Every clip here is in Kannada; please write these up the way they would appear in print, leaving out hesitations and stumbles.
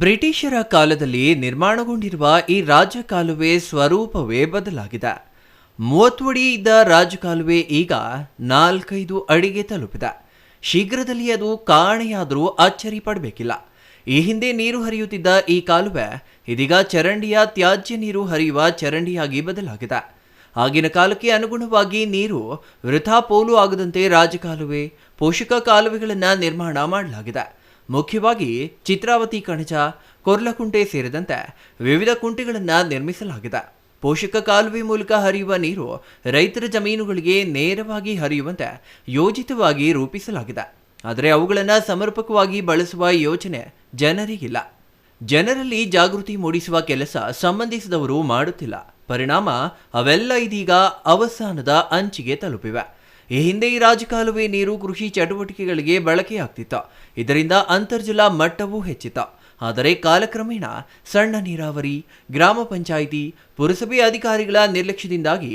ಬ್ರಿಟಿಷರ ಕಾಲದಲ್ಲಿ ನಿರ್ಮಾಣಗೊಂಡಿರುವ ಈ ರಾಜಕಾಲುವೆ ಸ್ವರೂಪವೇ ಬದಲಾಗಿದೆ. 30 ಅಡಿ ಇದ್ದ ರಾಜಕಾಲುವೆ ಈಗ 4-5 ಅಡಿಗೆ ತಲುಪಿದೆ. ಶೀಘ್ರದಲ್ಲಿ ಅದು ಕಾಣೆಯಾದರೂ ಅಚ್ಚರಿ ಪಡಬೇಕಿಲ್ಲ. ಈ ಹಿಂದೆ ನೀರು ಹರಿಯುತ್ತಿದ್ದ ಈ ಕಾಲುವೆ ಇದೀಗ ಚರಂಡಿಯ ತ್ಯಾಜ್ಯ ನೀರು ಹರಿಯುವ ಚರಂಡಿಯಾಗಿ ಬದಲಾಗಿದೆ. ಆಗಿನ ಕಾಲಕ್ಕೆ ಅನುಗುಣವಾಗಿ ನೀರು ವೃಥಾ ಪೋಲು ಆಗದಂತೆ ರಾಜಕಾಲುವೆ, ಪೋಷಕ ಕಾಲುವೆಗಳನ್ನು ನಿರ್ಮಾಣ ಮಾಡಲಾಗಿದೆ. ಮುಖ್ಯವಾಗಿ ಚಿತ್ರಾವತಿ ಕಣಜ, ಕೊರ್ಲಕುಂಟೆ ಸೇರಿದಂತೆ ವಿವಿಧ ಕುಂಟೆಗಳನ್ನು ನಿರ್ಮಿಸಲಾಗಿದೆ. ಪೋಷಕ ಕಾಲುವೆ ಮೂಲಕ ಹರಿಯುವ ನೀರು ರೈತರ ಜಮೀನುಗಳಿಗೆ ನೇರವಾಗಿ ಹರಿಯುವಂತೆ ಯೋಜಿತವಾಗಿ ರೂಪಿಸಲಾಗಿದೆ. ಆದರೆ ಅವುಗಳನ್ನು ಸಮರ್ಪಕವಾಗಿ ಬಳಸುವ ಯೋಚನೆ ಜನರಿಗಿಲ್ಲ. ಜನರಲ್ಲಿ ಜಾಗೃತಿ ಮೂಡಿಸುವ ಕೆಲಸ ಸಂಬಂಧಿಸಿದವರು ಮಾಡುತ್ತಿಲ್ಲ. ಪರಿಣಾಮ ಅವೆಲ್ಲ ಇದೀಗ ಅವಸಾನದ ಅಂಚಿಗೆ ತಲುಪಿವೆ. ಈ ಹಿಂದೆ ಈ ರಾಜಕಾಲುವೆ ನೀರು ಕೃಷಿ ಚಟುವಟಿಕೆಗಳಿಗೆ ಬಳಕೆಯಾಗ್ತಿತ್ತು. ಇದರಿಂದ ಅಂತರ್ಜಲ ಮಟ್ಟವೂ ಹೆಚ್ಚಿತ್ತು. ಆದರೆ ಕಾಲಕ್ರಮೇಣ ಸಣ್ಣ ನೀರಾವರಿ, ಗ್ರಾಮ ಪಂಚಾಯಿತಿ, ಪುರಸಭೆ ಅಧಿಕಾರಿಗಳ ನಿರ್ಲಕ್ಷ್ಯದಿಂದಾಗಿ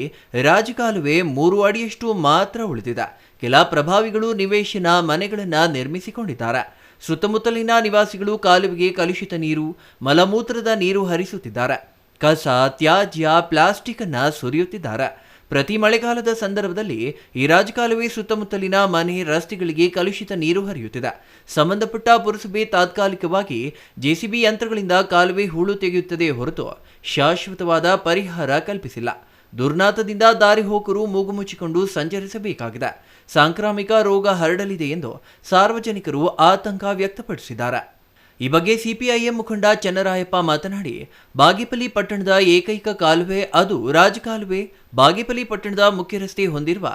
ರಾಜಕಾಲುವೆ 3 ಅಡಿಯಷ್ಟು ಮಾತ್ರ ಉಳಿದಿದೆ. ಕೆಲ ಪ್ರಭಾವಿಗಳು ನಿವೇಶನ ಮನೆಗಳನ್ನು ನಿರ್ಮಿಸಿಕೊಂಡಿದ್ದಾರೆ. ಸುತ್ತಮುತ್ತಲಿನ ನಿವಾಸಿಗಳು ಕಾಲುವೆಗೆ ಕಲುಷಿತ ನೀರು, ಮಲಮೂತ್ರದ ನೀರು ಹರಿಸುತ್ತಿದ್ದಾರೆ. ಕಸ, ತ್ಯಾಜ್ಯ, ಪ್ಲಾಸ್ಟಿಕ್ ಅನ್ನ ಸುರಿಯುತ್ತಿದ್ದಾರೆ. ಪ್ರತಿ ಮಳೆಗಾಲದ ಸಂದರ್ಭದಲ್ಲಿ ಈ ರಾಜಕಾಲುವೆ ಸುತ್ತಮುತ್ತಲಿನ ಮನೆ, ರಸ್ತೆಗಳಿಗೆ ಕಲುಷಿತ ನೀರು ಹರಿಯುತ್ತಿದೆ. ಸಂಬಂಧಪಟ್ಟ ಪುರಸಭೆ ತಾತ್ಕಾಲಿಕವಾಗಿ ಜೆಸಿಬಿ ಯಂತ್ರಗಳಿಂದ ಕಾಲುವೆ ಹೂಳು ತೆಗೆಯುತ್ತದೆ ಹೊರತು ಶಾಶ್ವತವಾದ ಪರಿಹಾರ ಕಲ್ಪಿಸಿಲ್ಲ. ದುರ್ನಾತದಿಂದ ದಾರಿ ಹೋಕರು ಮೂಗು ಮುಚ್ಚಿಕೊಂಡು ಸಂಚರಿಸಬೇಕಾಗಿದೆ. ಸಾಂಕ್ರಾಮಿಕ ರೋಗ ಹರಡಲಿದೆ ಎಂದು ಸಾರ್ವಜನಿಕರು ಆತಂಕ ವ್ಯಕ್ತಪಡಿಸಿದ್ದಾರೆ. ಈ ಬಗ್ಗೆ ಸಿಪಿಐಎಂ ಮುಖಂಡ ಚನ್ನರಾಯಪ್ಪ ಮಾತನಾಡಿ, ಬಾಗೇಪಲ್ಲಿ ಪಟ್ಟಣದ ಏಕೈಕ ಕಾಲುವೆ ಅದು ರಾಜಕಾಲುವೆ. ಬಾಗೇಪಲ್ಲಿ ಪಟ್ಟಣದ ಮುಖ್ಯ ರಸ್ತೆ ಹೊಂದಿರುವ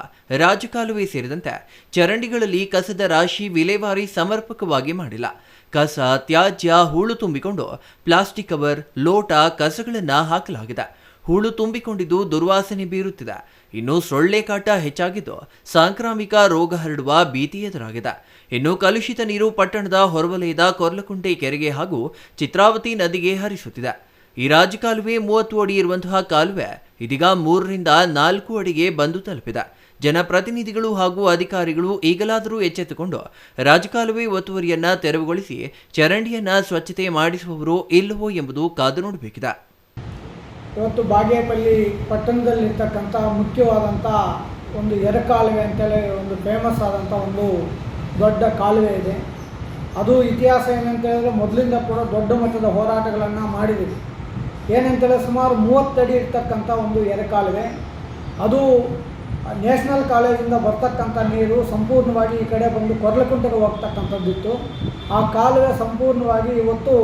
ರಾಜಕಾಲುವೆ ಸೇರಿದಂತೆ ಚರಂಡಿಗಳಲ್ಲಿ ಕಸದ ರಾಶಿ ವಿಲೇವಾರಿ ಸಮರ್ಪಕವಾಗಿ ಮಾಡಿಲ್ಲ. ಕಸ, ತ್ಯಾಜ್ಯ, ಹೂಳು ತುಂಬಿಕೊಂಡು ಪ್ಲಾಸ್ಟಿಕ್ ಕವರ್, ಲೋಟ, ಕಸಗಳನ್ನು ಹಾಕಲಾಗಿದೆ. ಹೂಳು ತುಂಬಿಕೊಂಡಿದ್ದು ದುರ್ವಾಸನೆ ಬೀರುತ್ತಿದೆ. ಇನ್ನು ಸೊಳ್ಳೆ ಕಾಟ ಹೆಚ್ಚಾಗಿದ್ದು ಸಾಂಕ್ರಾಮಿಕ ರೋಗ ಹರಡುವ ಭೀತಿ ಎದುರಾಗಿದೆ. ಇನ್ನು ಕಲುಷಿತ ನೀರು ಪಟ್ಟಣದ ಹೊರವಲಯದ ಕೊರ್ಲಕುಂಟೆ ಕೆರೆಗೆ ಹಾಗೂ ಚಿತ್ರಾವತಿ ನದಿಗೆ ಹರಿಸುತ್ತಿದೆ. ಈ ರಾಜಕಾಲುವೆ 30 ಅಡಿ ಇರುವಂತಹ ಕಾಲುವೆ ಇದೀಗ 3-4 ಅಡಿಗೆ ಬಂದು ತಲುಪಿದೆ. ಜನಪ್ರತಿನಿಧಿಗಳು ಹಾಗೂ ಅಧಿಕಾರಿಗಳು ಈಗಲಾದರೂ ಎಚ್ಚೆತ್ತುಕೊಂಡು ರಾಜಕಾಲುವೆ ಒತ್ತುವರಿಯನ್ನ ತೆರವುಗೊಳಿಸಿ ಚರಂಡಿಯನ್ನ ಸ್ವಚ್ಛತೆ ಮಾಡಿಸುವವರು ಇಲ್ಲವೋ ಎಂಬುದು ಕಾದು ನೋಡಬೇಕಿದೆ. ಇವತ್ತು ಬಾಗೇಪಲ್ಲಿ ಪಟ್ಟಣದಲ್ಲಿರ್ತಕ್ಕಂಥ ಮುಖ್ಯವಾದಂಥ ಒಂದು ಎಡಕಾಲುವೆ ಅಂತೇಳಿ ಒಂದು ಫೇಮಸ್ ಆದಂಥ ಒಂದು ದೊಡ್ಡ ಕಾಲುವೆ ಇದೆ. ಅದು ಇತಿಹಾಸ ಏನಂತ ಹೇಳಿದ್ರೆ ಮೊದಲಿಂದ ಕೂಡ ದೊಡ್ಡ ಮಟ್ಟದ ಹೋರಾಟಗಳನ್ನು ಮಾಡಿದ್ದೀವಿ. ಏನಂತೇಳಿ ಸುಮಾರು 30 ಅಡಿ ಇರ್ತಕ್ಕಂಥ ಒಂದು ಎಡಕಾಲುವೆ. ಅದು ನ್ಯಾಷನಲ್ ಕಾಲೇಜಿಂದ ಬರ್ತಕ್ಕಂಥ ನೀರು ಸಂಪೂರ್ಣವಾಗಿ ಈ ಕಡೆ ಬಂದು ಕೊರ್ಲಕುಂಟೆಗೆ ಹೋಗ್ತಕ್ಕಂಥದ್ದಿತ್ತು. ಆ ಕಾಲುವೆ ಸಂಪೂರ್ಣವಾಗಿ ಇವತ್ತು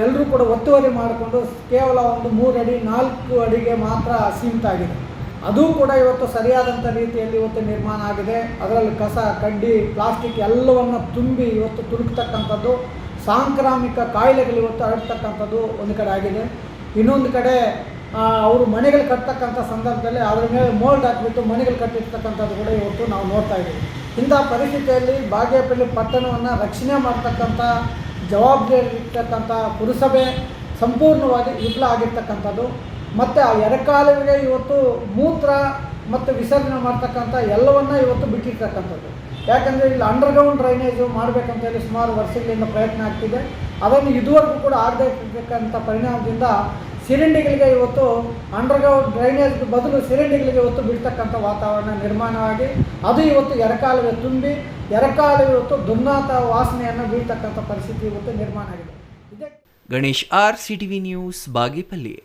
ಎಲ್ಲರೂ ಕೂಡ ಒತ್ತುವರಿ ಮಾಡಿಕೊಂಡು ಕೇವಲ ಒಂದು 3 ಅಡಿ 4 ಅಡಿಗೆ ಮಾತ್ರ ಸೀಮಿತ ಆಗಿದೆ. ಅದು ಕೂಡ ಇವತ್ತು ಸರಿಯಾದಂಥ ರೀತಿಯಲ್ಲಿ ಇವತ್ತು ನಿರ್ಮಾಣ ಆಗಿದೆ. ಅದರಲ್ಲಿ ಕಸ, ಕಡ್ಡಿ, ಪ್ಲಾಸ್ಟಿಕ್ ಎಲ್ಲವನ್ನು ತುಂಬಿ ಇವತ್ತು ತುಳುಕ್ತಕ್ಕಂಥದ್ದು, ಸಾಂಕ್ರಾಮಿಕ ಕಾಯಿಲೆಗಳು ಇವತ್ತು ಹರಡ್ತಕ್ಕಂಥದ್ದು ಒಂದು ಕಡೆ ಆಗಿದೆ. ಇನ್ನೊಂದು ಕಡೆ ಅವರು ಮನೆಗಳು ಕಟ್ತಕ್ಕಂಥ ಸಂದರ್ಭದಲ್ಲಿ ಅದರ ಮೇಲೆ ಮೋಲ್ಡ್ ಹಾಕಿಬಿಟ್ಟು ಮನೆಗಳು ಕಟ್ಟಿರ್ತಕ್ಕಂಥದ್ದು ಕೂಡ ಇವತ್ತು ನಾವು ನೋಡ್ತಾ ಇದ್ದೀವಿ. ಇಂಥ ಪರಿಸ್ಥಿತಿಯಲ್ಲಿ ಬಾಗೇಪಲ್ಲಿ ಪಟ್ಟಣವನ್ನು ರಕ್ಷಣೆ ಮಾಡ್ತಕ್ಕಂಥ ಜವಾಬ್ದಾರಿ ಇರ್ತಕ್ಕಂಥ ಪುರಸಭೆ ಸಂಪೂರ್ಣವಾಗಿ ವಿಫಲ ಆಗಿರ್ತಕ್ಕಂಥದ್ದು. ಮತ್ತು ಆ ಎಡಕಾಲುವೆಗೆ ಇವತ್ತು ಮೂತ್ರ ಮತ್ತು ವಿಸರ್ಜನೆ ಮಾಡ್ತಕ್ಕಂಥ ಎಲ್ಲವನ್ನ ಇವತ್ತು ಬಿಟ್ಟಿರ್ತಕ್ಕಂಥದ್ದು. ಯಾಕಂದರೆ ಇಲ್ಲಿ ಅಂಡರ್ಗ್ರೌಂಡ್ ಡ್ರೈನೇಜು ಮಾಡಬೇಕಂತೇಳಿ ಸುಮಾರು ವರ್ಷಗಳಿಂದ ಪ್ರಯತ್ನ ಆಗ್ತಿದೆ. ಅದನ್ನು ಇದುವರೆಗೂ ಕೂಡ ಆಗದೇ ಇರ್ತಕ್ಕಂಥ ಪರಿಣಾಮದಿಂದ ಸಿಲಿಂಡಿಗಳಿಗೆ ಇವತ್ತು ಅಂಡರ್ಗ್ರೌಂಡ್ ಡ್ರೈನೇಜ್ ಬದಲು ಸಿಲಿಂಡಿಗಳಿಗೆ ಇವತ್ತು ಬಿಡ್ತಕ್ಕಂಥ ವಾತಾವರಣ ನಿರ್ಮಾಣವಾಗಿ ಅದು ಇವತ್ತು ಎಡಕಾಲುವೆ ತುಂಬಿ ಎಡಕಾಲುವೆ ಇವತ್ತು ದುರ್ನಾತ ವಾಸನೆಯನ್ನು ಬೀಳ್ತಕ್ಕಂಥ ಪರಿಸ್ಥಿತಿ ಇವತ್ತು ನಿರ್ಮಾಣ ಆಗಿದೆ. Ganesh, RCTV news, Bagepalli.